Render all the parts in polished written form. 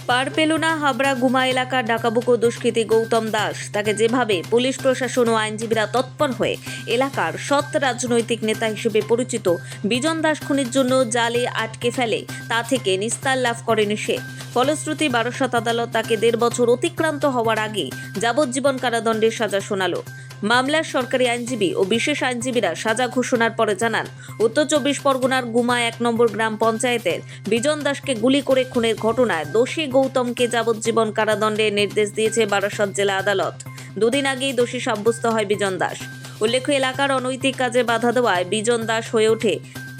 পার পেল না হাবড়া গুমা এলাকার ডাকাবুকো দুষ্কৃতী গৌতম দাস। তাকে যেভাবে পুলিশ প্রশাসন ও আইনজীবীরা তৎপর হয়ে এলাকার সৎ রাজনৈতিক নেতা হিসেবে পরিচিত বিজন দাস খুনের জন্য জালে আটকে ফেলে, তা থেকে নিস্তার লাভ করেনি সে। ফলশ্রুতি বারাসত আদালত তাকে 1.5 বছর অতিক্রান্ত হওয়ার আগেই যাবজ্জীবন কারাদণ্ডের সাজা শোনালো। মামলার সরকারি আইনজীবী ও বিশেষ আইনজীবীরা সাজা ঘোষণার পরে জানান, উত্তর 24 পরগনার গুমা 1 নম্বর গ্রাম পঞ্চায়েতের বিজন দাসকে গুলি করে খুনের ঘটনায় দোষী গৌতমকে যাবজ্জীবন কারাদণ্ডের নির্দেশ দিয়েছে বারাসত জেলা আদালত। 2 দিন আগেই দোষী সাব্যস্ত হয় বিজন দাস। উল্লেখ্য, এলাকার অনৈতিক কাজে বাধা দেওয়ায় বিজন দাস হয়ে ওঠে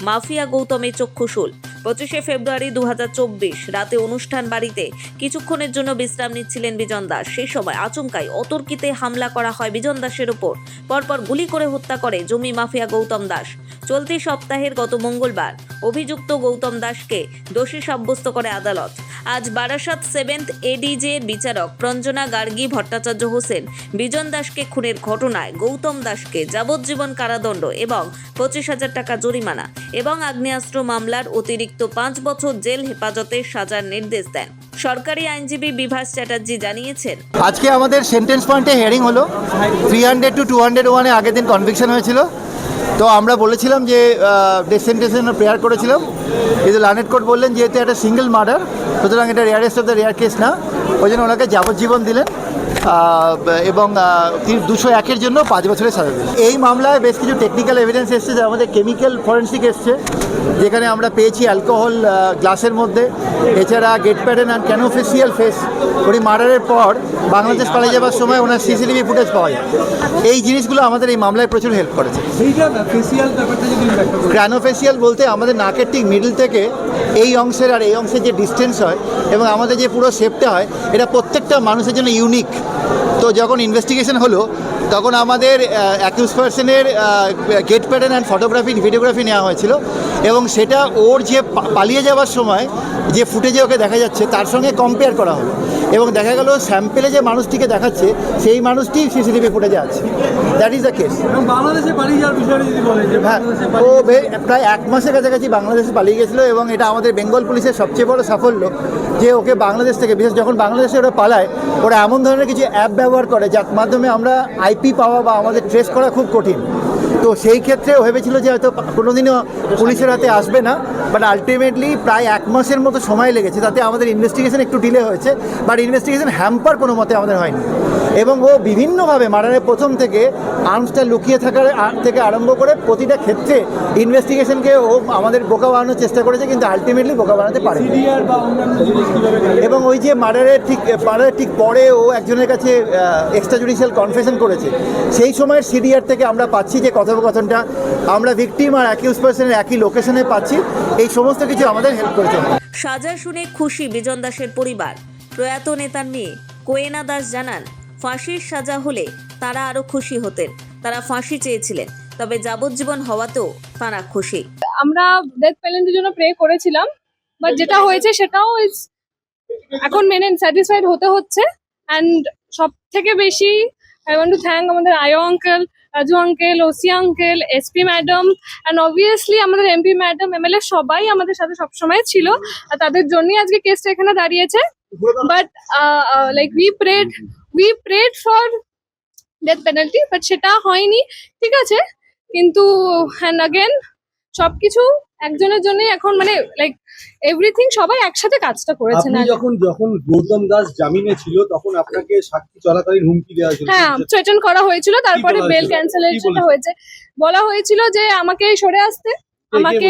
মাফিয়া গৌতমের চক্ষুশূল। 25 ফেব্রুয়ারি 2024 রাতে অনুষ্ঠান বাড়িতে কিছুক্ষণের জন্য বিশ্রাম নিচ্ছিলেন বিজন দাস। সেই সময় আচমকাই অতর্কিতে হামলা করা হয় বিজন দাসের উপর। পরপর গুলি করে হত্যা করে জমি মাফিয়া গৌতম দাস। চলতি সপ্তাহের গত মঙ্গলবার অভিযুক্ত গৌতম দাসকে দোষী সাব্যস্ত করে আদালত। আজ বারাসত 7th এডিজের বিচারক প্রঞ্জনা গার্গী ভট্টাচার্য হোসেন বিজন দাসকে খুনের ঘটনায় গৌতম দাসকে যাবজ্জীবন কারাদণ্ড এবং 25,000 টাকা জরিমানা এবং আগ্নেয়াস্ত্র মামলার অতিরিক্ত 5 বছর জেল হেফাজতের সাজার নির্দেশ দেন। সরকারি আইনজীবী বিভাস চ্যাটার্জি জানিয়েছেন, আজকে আমাদের সেন্টেন্স পয়েন্টে হিয়ারিং হলো। 300 to 201 এ আগের দিন কনভিকশন হয়েছিল। তো আমরা বলেছিলাম যে ডেথ সেন্টেন্সের প্রেয়ার করেছিলাম, কিন্তু লার্নেড কোর্ট বললেন যেহেতু একটা সিঙ্গেল মার্ডার, সুতরাং এটা rarest of the rare case না, ওই জন্য ওনাকে যাবজ্জীবন দিলেন এবং 201-এর জন্য 5 বছরের সাজা দিলেন। এই মামলায় বেশ কিছু টেকনিক্যাল এভিডেন্স এসছে, যে আমাদের কেমিক্যাল ফরেন্সিক এসছে, যেখানে আমরা পেয়েছি অ্যালকোহল গ্লাসের মধ্যে, এছাড়া গেট প্যাটার্ন অ্যান্ড ক্যানোফেসিয়াল ফেস। উনি মার্ডারের পর বাংলাদেশ পালিয়ে যাওয়ার সময় ওনার সিসিটিভি ফুটেজ পাওয়া যায়। এই জিনিসগুলো আমাদের এই মামলায় প্রচুর হেল্প করেছে। ক্র্যানোফেসিয়াল বলতে আমাদের নাকের ঠিক মিডল থেকে এই অংশের আর এই অংশের যে ডিস্টেন্স হয় এবং আমাদের যে পুরো শেপটা হয়, এটা প্রত্যেকটা মানুষের জন্য ইউনিক। তো যখন ইনভেস্টিগেশন হলো তখন আমাদের অ্যাকিউজ পার্সনের গেট প্যাটার্ন অ্যান্ড ভিডিওগ্রাফি নেওয়া হয়েছিল, এবং সেটা ওর যে পালিয়ে যাওয়ার সময় যে ফুটেজে ওকে দেখা যাচ্ছে তার সঙ্গে কম্পেয়ার করা হলো, এবং দেখা গেল স্যাম্পেলে যে মানুষটিকে দেখাচ্ছে সেই মানুষটি সিসিটিভি ফুটেজে আছে। That is the case. বাংলাদেশে পালিয়ে যাওয়ার বিষয়টা যদি বলে, হ্যাঁ, ও প্রায় 1 মাসের কাছাকাছি বাংলাদেশে পালিয়ে গেছিলো, এবং এটা আমাদের বেঙ্গল পুলিশের সবচেয়ে বড় সাফল্য যে ওকে বাংলাদেশ থেকে, বিশেষ যখন বাংলাদেশে ওরা পালায়, ওরা এমন ধরনের কিছু অ্যাপ ব্যবহার করে যার মাধ্যমে আমরা আইপি পাওয়া বা আমাদের ট্রেস করা খুব কঠিন। তো সেই ক্ষেত্রে ভেবেছিল যে হয়তো কোনোদিনও পুলিশের হাতে আসবে না, বাট আলটিমেটলি প্রায় 1 মাসের মতো সময় লেগেছে। তাতে আমাদের ইনভেস্টিগেশন একটু ডিলে হয়েছে, বাট ইনভেস্টিগেশন হ্যাম্পার কোনো মতে আমাদের হয়নি। এবং ও বিভিন্নভাবে মার্ডারের প্রথম থেকে আর্মসটা লুকিয়ে থাকার থেকে আরম্ভ করে প্রতিটা ক্ষেত্রে ইনভেস্টিগেশনকে ও আমাদের বোকা বানানোর চেষ্টা করেছে, কিন্তু আলটিমেটলি বোকা বানাতে পারে। এবং ওই যে মার্ডারের ঠিক পরে ও একজনের কাছে এক্সট্রা জুডিশিয়াল কনফেশন করেছে, সেই সময়ের সিডিআর থেকে আমরা পাচ্ছি যে কথোপকথনটা আমরা ভিকটিম আর অ্যাকিউজ পার্সনের একই লোকেশনে পাচ্ছি। এই সমস্ত কিছু আমাদের হেল্প করেছে। সাজা শুনে খুশি বিজন দাসের পরিবার। প্রয়াত নেতার মেয়ে কোয়েনা দাস জানান, ফাঁসির সাজা হলে তারা আরো খুশি হতেন। তারা ফাঁসি চেয়েছিলেন, তবে যাবজ্জীবন হওয়াতেও তারা খুশি। আমরা ডেথ পেনাল্টির জন্য প্রে করেছিলাম, বাট যেটা হয়েছে সেটাও এখন মেনে স্যাটিসফাইড হতে হচ্ছে। অ্যান্ড সব থেকে বেশি আই ওয়ান্ট টু থ্যাঙ্ক আমাদের আয়ো uncle, Raju uncle, OC uncle, SP madam and obviously আমাদের এমপি ম্যাডাম, এমএলএ সবাই আমাদের সাথে সবসময় ছিল, আর তাদের জন্যই আজকে কেসটা এখানে দাঁড়িয়েছে। But like we prayed for death penalty, but সেটা হয়নি, ঠিক আছে। কিন্তু অ্যান্ড আগেন সবকিছু একজনের জন্যই এখন, মানে লাইক এভরিথিং সবাই একসাথে কাজটা করেছে। না, যখন গৌতম দাস জামিনে ছিল তখন আপনাকে সাক্ষী চলাকালীন হুমকি দেওয়া হয়েছিল, হ্যাঁ, থ্রেটেন করা হয়েছিল, তারপরে বেল ক্যান্সেলেশন হয়েছে। বলা হয়েছিল যে আমাকে সরে আসতে, আমাকে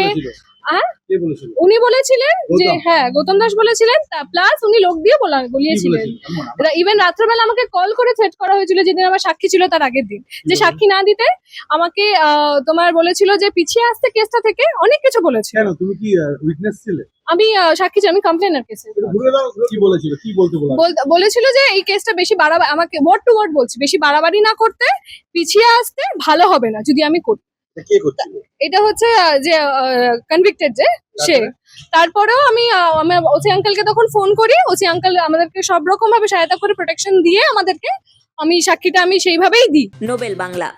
উনি বলেছিলেন যে, হ্যাঁ গৌতম দাস বলেছিলেন, প্লাস উনি লোক দিয়ে বলিয়েছিলেন। ইভেন রাত্রেবেলা আমাকে কল করে থ্রেট করা হয়েছিল, যেদিন আমার সাক্ষী ছিল তার আগের দিন, যে সাক্ষী না দিতে আমাকে তোমার বলেছিল যে পিছিয়ে আসতে কেসটা থেকে, অনেক কিছু বলেছিল। কেন, তুমি কি উইটনেস ছিলে? আমি সাক্ষী ছিলাম, আমি কমপ্লেনার কেসে। কি বলেছিল, কি বলেছিল যে এই কেসটা বেশি আমাকে ওয়ার্ড টু ওয়ার্ড বলছি, বেশি বাড়াবাড়ি না করতে, পিছিয়ে আসতে, ভালো হবে না যদি আমি করি। এটা হচ্ছে যে কনভিক্টেড যে সে। তারপরেও আমি ওসি আঙ্কেলকে তখন ফোন করি, ওসি আঙ্কেল আমাদেরকে সব রকম ভাবে সহায়তা করে, প্রোটেকশন দিয়ে আমাদেরকে, আমি সাক্ষীটা আমি সেইভাবেই দিই। নোবেল বাংলা।